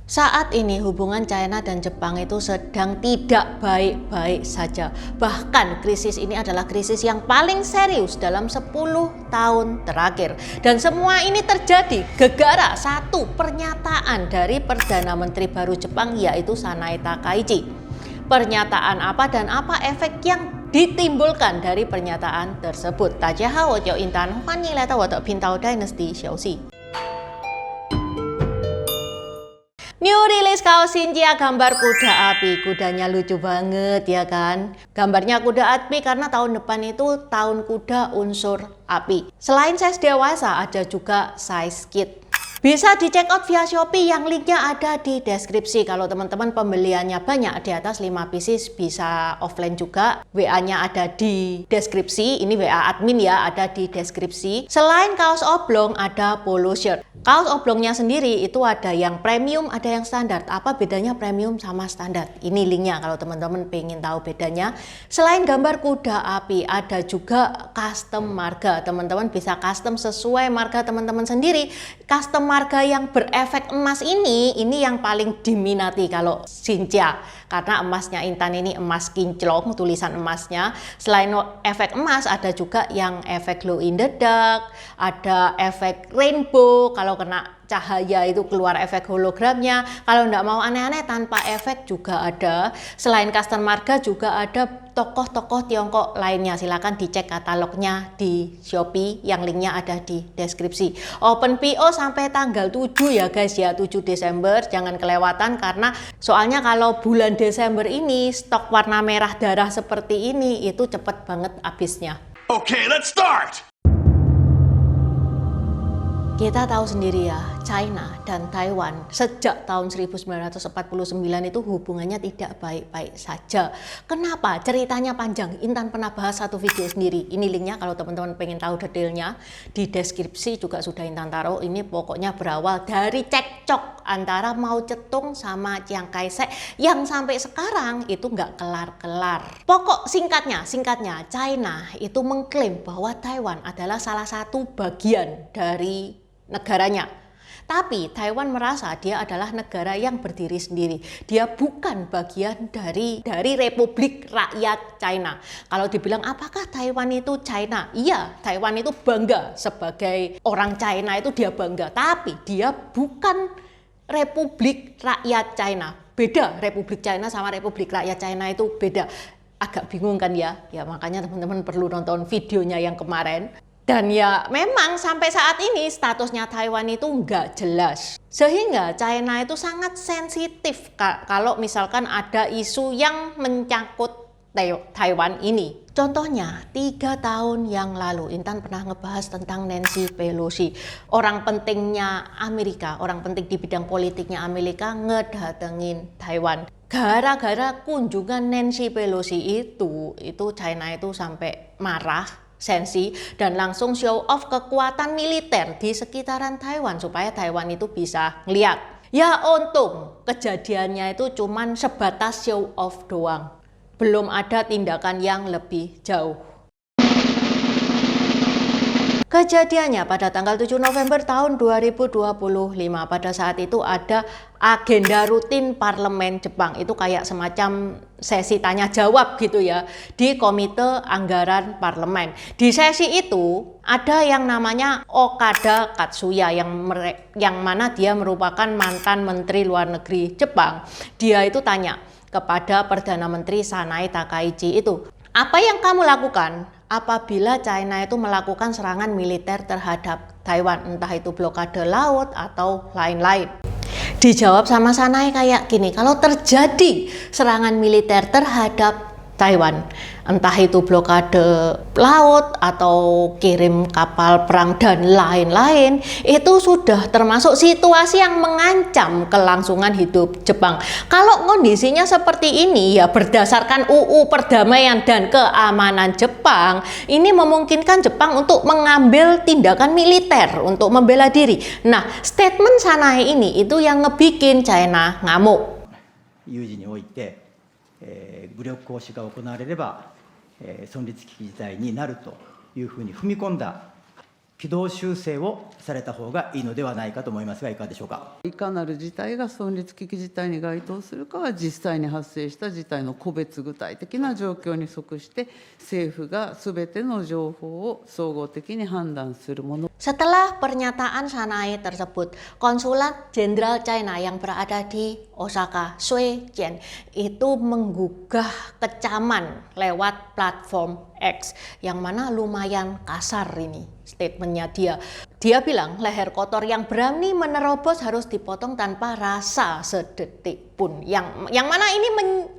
Saat ini hubungan China dan Jepang itu sedang tidak baik-baik saja. Bahkan krisis ini adalah krisis yang paling serius dalam 10 tahun terakhir. Dan semua ini terjadi gara-gara satu pernyataan dari Perdana Menteri baru Jepang, yaitu Sanae Takaichi. Pernyataan apa dan apa efek yang ditimbulkan dari pernyataan tersebut? Tajaha wojo intan huan leta woto pintau dynasty xiaoxi. New release kaos Shinjia gambar kuda api. Kudanya lucu banget ya kan. Gambarnya kuda api karena tahun depan itu tahun kuda unsur api. Selain size dewasa ada juga size kid. Bisa dicek out via Shopee yang linknya ada di deskripsi. Kalau teman-teman pembeliannya banyak di atas 5 pieces bisa offline juga. WA-nya ada di deskripsi. Ini WA admin ya, ada di deskripsi. Selain kaos oblong ada polo shirt. Kaos oblongnya sendiri itu ada yang premium, ada yang standar. Apa bedanya premium sama standar? Ini linknya kalau teman-teman pengen tahu bedanya. Selain gambar kuda api, ada juga custom marga. Teman-teman bisa custom sesuai marga teman-teman sendiri. Custom marga yang berefek emas ini yang paling diminati kalau Shinjia. Karena emasnya Intan ini emas kinclong, tulisan emasnya. Selain efek emas, ada juga yang efek glow in the dark, ada efek rainbow, kalau kena cahaya itu keluar efek hologramnya. Kalau nggak mau aneh-aneh tanpa efek juga ada. Selain custom marga juga ada tokoh-tokoh Tiongkok lainnya. Silakan dicek katalognya di Shopee yang linknya ada di deskripsi. Open PO sampai tanggal 7 ya guys ya, 7 Desember. Jangan kelewatan karena soalnya kalau bulan Desember ini stok warna merah darah seperti ini itu cepet banget habisnya. Okay, let's start! Kita tahu sendiri ya, China dan Taiwan sejak tahun 1949 itu hubungannya tidak baik-baik saja. Kenapa? Ceritanya panjang. Intan pernah bahas satu video sendiri. Ini linknya kalau teman-teman pengen tahu detailnya. Di deskripsi juga sudah Intan taruh. Ini pokoknya berawal dari cekcok antara Mao Zedong sama Chiang Kai-shek yang sampai sekarang itu nggak kelar-kelar. Pokok singkatnya China itu mengklaim bahwa Taiwan adalah salah satu bagian dari negaranya. Tapi Taiwan merasa dia adalah negara yang berdiri sendiri. Dia bukan bagian dari Republik Rakyat China. Kalau dibilang apakah Taiwan itu China? Iya, Taiwan itu bangga sebagai orang China, itu dia bangga. Tapi dia bukan Republik Rakyat China. Beda, Republik China sama Republik Rakyat China itu beda. Agak bingung kan ya? Ya makanya teman-teman perlu nonton videonya yang kemarin. Dan ya memang sampai saat ini statusnya Taiwan itu nggak jelas. Sehingga China itu sangat sensitif kalau misalkan ada isu yang menyangkut Taiwan ini. Contohnya 3 tahun yang lalu Intan pernah ngebahas tentang Nancy Pelosi. Orang pentingnya Amerika, orang penting di bidang politiknya Amerika ngedatengin Taiwan. Gara-gara kunjungan Nancy Pelosi itu China itu sampai marah, sensi, dan langsung show off kekuatan militer di sekitaran Taiwan supaya Taiwan itu bisa ngeliat. Ya untung kejadiannya itu cuman sebatas show off doang. Belum ada tindakan yang lebih jauh. Kejadiannya pada tanggal 7 November tahun 2025. Pada saat itu ada agenda rutin parlemen Jepang. Itu kayak semacam sesi tanya jawab gitu ya di Komite Anggaran Parlemen. Di sesi itu ada yang namanya Okada Katsuya yang mana dia merupakan mantan Menteri Luar Negeri Jepang. Dia itu tanya kepada Perdana Menteri Sanae Takaichi itu, apa yang kamu lakukan apabila China itu melakukan serangan militer terhadap Taiwan, entah itu blokade laut atau lain-lain? Dijawab sama Sanae kayak gini, kalau terjadi serangan militer terhadap Taiwan, entah itu blokade laut atau kirim kapal perang dan lain-lain, itu sudah termasuk situasi yang mengancam kelangsungan hidup Jepang. Kalau kondisinya seperti ini ya berdasarkan UU Perdamaian dan Keamanan Jepang, ini memungkinkan Jepang untuk mengambil tindakan militer untuk membela diri. Nah, statement Sanae ini itu yang ngebikin China ngamuk. 武力行使が行われれば、存立危機事態になるというふうに踏み込んだ軌道修正をされた方がいいのではないかと思いますが、いかがでしょうか。いかなる事態が存立危機事態に該当するかは、実際に発生した事態の個別具体的な状況に即して、政府がすべての情報を総合的に判断するもの。 Setelah pernyataan Sanai tersebut, Konsulat Jenderal China yang berada di Osaka, Shui Jian, itu menggugah kecaman lewat platform X, yang mana lumayan kasar ini statementnya dia. Dia bilang leher kotor yang berani menerobos harus dipotong tanpa rasa sedetik pun. Yang mana ini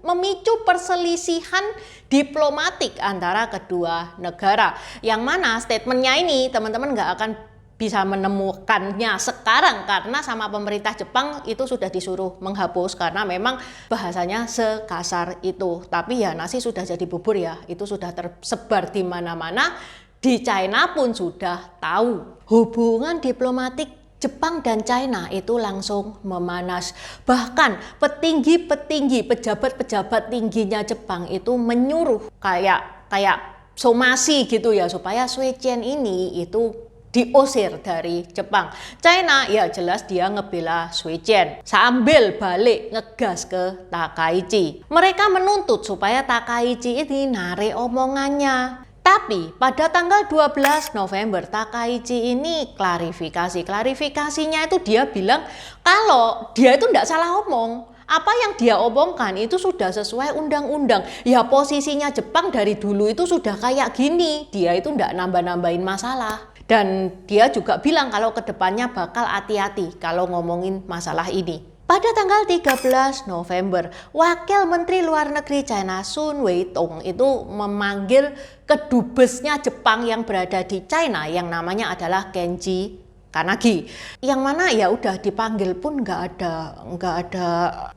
memicu perselisihan diplomatik antara kedua negara. Yang mana statementnya ini teman-teman nggak akan bisa menemukannya sekarang karena sama pemerintah Jepang itu sudah disuruh menghapus karena memang bahasanya sekasar itu. Tapi ya nasi sudah jadi bubur ya, itu sudah tersebar di mana-mana. Di China pun sudah tahu. Hubungan diplomatik Jepang dan China itu langsung memanas. Bahkan petinggi-petinggi, pejabat-pejabat tingginya Jepang itu menyuruh kayak somasi gitu ya, supaya Shui Jian ini itu diusir dari Jepang. China ya jelas dia ngebela Shui Jian sambil balik ngegas ke Takaichi. Mereka menuntut supaya Takaichi ini narik omongannya. Tapi pada tanggal 12 November Takaichi ini klarifikasi. Klarifikasinya itu dia bilang kalau dia itu tidak salah omong. Apa yang dia omongkan itu sudah sesuai undang-undang. Ya posisinya Jepang dari dulu itu sudah kayak gini. Dia itu tidak nambah-nambahin masalah. Dan dia juga bilang kalau kedepannya bakal hati-hati kalau ngomongin masalah ini. Pada tanggal 13 November, Wakil Menteri Luar Negeri China Sun Weidong itu memanggil kedubesnya Jepang yang berada di China yang namanya adalah Kenji Kanagi. Yang mana ya udah dipanggil pun nggak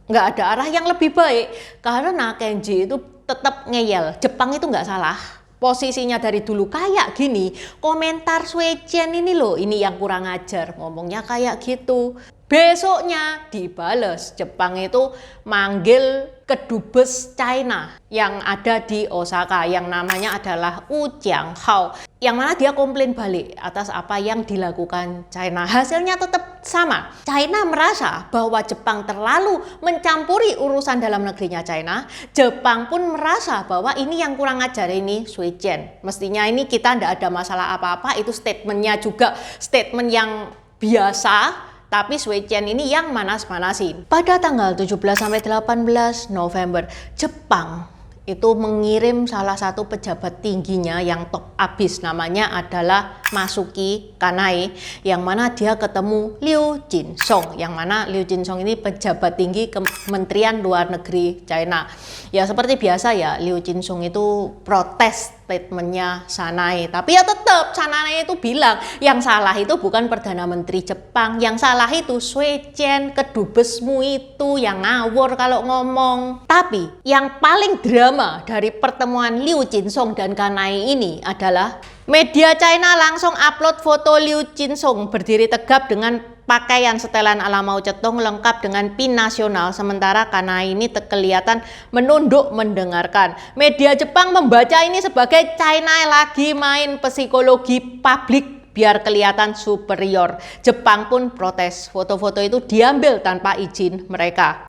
ada arah yang lebih baik karena Kenji itu tetap ngeyel. Jepang itu nggak salah. Posisinya dari dulu kayak gini, komentar Shui Jian ini loh, ini yang kurang ajar, ngomongnya kayak gitu. Besoknya dibales, Jepang itu manggil kedubes China yang ada di Osaka yang namanya adalah Wu Jianghao, yang mana dia komplain balik atas apa yang dilakukan China. Hasilnya tetap sama. China merasa bahwa Jepang terlalu mencampuri urusan dalam negerinya China. Jepang pun merasa bahwa ini yang kurang ajar ini Shui Jian. Mestinya ini kita tidak ada masalah apa-apa, itu statementnya juga statement yang biasa. Tapi Shui Jian ini yang manas-manasin. Pada tanggal 17-18 November, Jepang itu mengirim salah satu pejabat tingginya yang top abis, namanya adalah Masuki Kanai, yang mana dia ketemu Liu Jinsong, yang mana Liu Jinsong ini pejabat tinggi Kementerian Luar Negeri China. Ya seperti biasa ya, Liu Jinsong itu protes statementnya Sanai, tapi ya tetap Sanai itu bilang yang salah itu bukan Perdana Menteri Jepang, yang salah itu Shui Jian, kedubesmu itu yang ngawur kalau ngomong. Tapi yang paling drama dari pertemuan Liu Jinsong dan Kanai ini adalah media China langsung upload foto Liu Jinsong berdiri tegap dengan pakaian setelan ala Mao Zedong lengkap dengan pin nasional, sementara Kanai ini kelihatan menunduk mendengarkan. Media Jepang membaca ini sebagai China lagi main psikologi publik biar kelihatan superior. Jepang pun protes, foto-foto itu diambil tanpa izin mereka.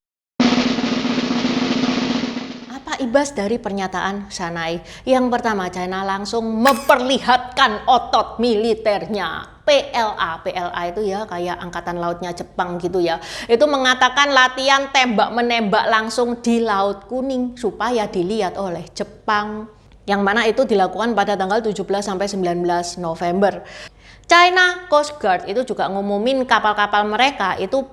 Ibas dari pernyataan Sanai. Yang pertama, China langsung memperlihatkan otot militernya. PLA itu ya kayak angkatan lautnya Jepang gitu ya. Itu mengatakan latihan tembak-menembak langsung di Laut Kuning supaya dilihat oleh Jepang. Yang mana itu dilakukan pada tanggal 17-19 November. China Coast Guard itu juga ngumumin kapal-kapal mereka itu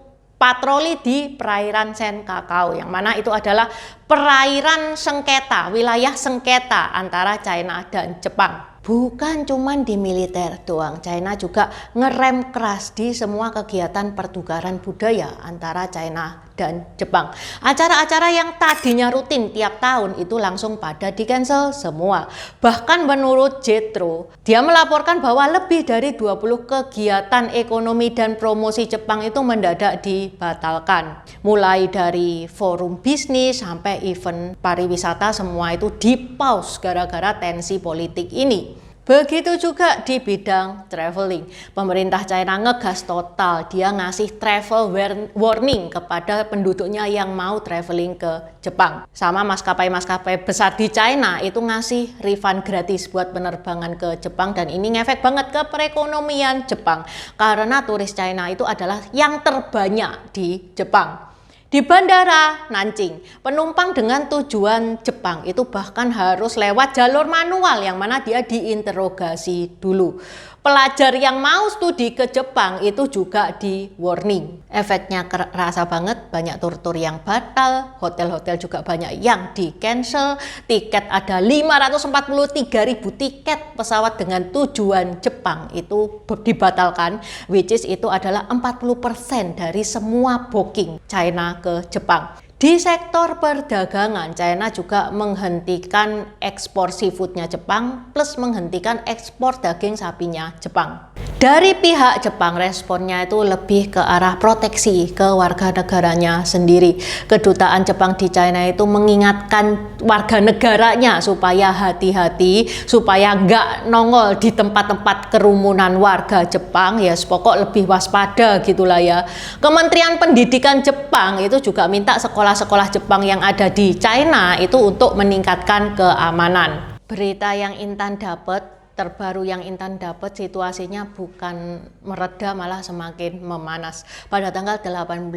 patroli di perairan Senkakao, yang mana itu adalah perairan sengketa, wilayah sengketa antara China dan Jepang. Bukan cuman di militer doang, China juga ngerem keras di semua kegiatan pertukaran budaya antara China dan Jepang. Acara-acara yang tadinya rutin tiap tahun itu langsung pada di-cancel semua. Bahkan menurut Jetro, dia melaporkan bahwa lebih dari 20 kegiatan ekonomi dan promosi Jepang itu mendadak dibatalkan. Mulai dari forum bisnis sampai event pariwisata, semua itu di-pause gara-gara tensi politik ini. Begitu juga di bidang traveling. Pemerintah China ngegas total, dia ngasih travel warning kepada penduduknya yang mau traveling ke Jepang. Sama maskapai-maskapai besar di China itu ngasih refund gratis buat penerbangan ke Jepang, dan ini ngefek banget ke perekonomian Jepang karena turis China itu adalah yang terbanyak di Jepang. Di Bandara Nanjing, penumpang dengan tujuan Jepang itu bahkan harus lewat jalur manual yang mana dia diinterogasi dulu. Pelajar yang mau studi ke Jepang itu juga di warning. Efeknya kerasa banget, banyak tur-tur yang batal, hotel-hotel juga banyak yang di cancel, tiket ada 543.000 tiket pesawat dengan tujuan Jepang itu dibatalkan, which is itu adalah 40% dari semua booking China ke Jepang. Di sektor perdagangan, China juga menghentikan ekspor seafoodnya Jepang plus menghentikan ekspor daging sapinya Jepang. Dari pihak Jepang responnya itu lebih ke arah proteksi ke warga negaranya sendiri. Kedutaan Jepang di China itu mengingatkan warga negaranya supaya hati-hati, supaya nggak nongol di tempat-tempat kerumunan warga Jepang, ya pokok lebih waspada gitulah ya. Kementerian Pendidikan Jepang itu juga minta sekolah-sekolah Jepang yang ada di China itu untuk meningkatkan keamanan. Berita yang Intan dapat, terbaru yang Intan dapat, situasinya bukan mereda malah semakin memanas. Pada tanggal 18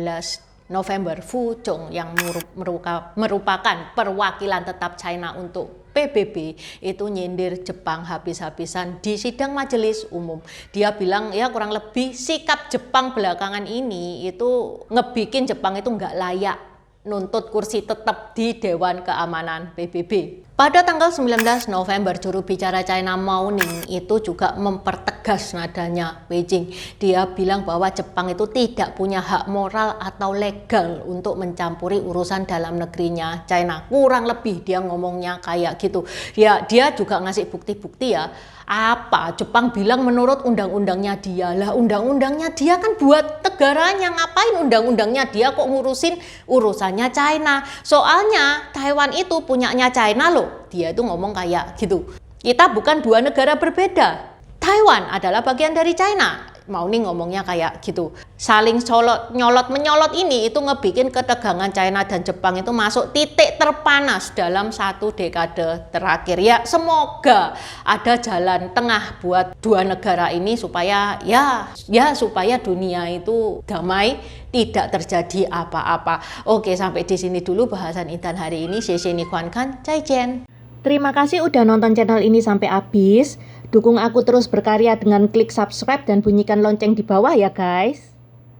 November, Fu Chong yang merupakan perwakilan tetap China untuk PBB itu nyindir Jepang habis-habisan di sidang majelis umum. Dia bilang ya kurang lebih sikap Jepang belakangan ini itu ngebikin Jepang itu nggak layak nuntut kursi tetap di Dewan Keamanan PBB. Pada tanggal 19 November, juru bicara China Mao Ning itu juga mempertegas nadanya Beijing. Dia bilang bahwa Jepang itu tidak punya hak moral atau legal untuk mencampuri urusan dalam negerinya China. Kurang lebih dia ngomongnya kayak gitu. Ya, dia juga ngasih bukti-bukti ya. Apa Jepang bilang menurut undang-undangnya dia lah, undang-undangnya dia kan buat negaranya, ngapain undang-undangnya dia kok ngurusin urusannya China. Soalnya Taiwan itu punyanya China loh, dia itu ngomong kayak gitu. Kita bukan dua negara berbeda, Taiwan adalah bagian dari China. Mau nih ngomongnya kayak gitu. Saling nyolot-menyolot ini itu ngebikin ketegangan China dan Jepang itu masuk titik terpanas dalam 1 dekade terakhir. Ya semoga ada jalan tengah buat dua negara ini supaya supaya dunia itu damai, tidak terjadi apa-apa. Oke, sampai di sini dulu bahasan Intan hari ini. Xie xie ni kuan kan, zaijian. Terima kasih udah nonton channel ini sampai habis. Dukung aku terus berkarya dengan klik subscribe dan bunyikan lonceng di bawah ya guys.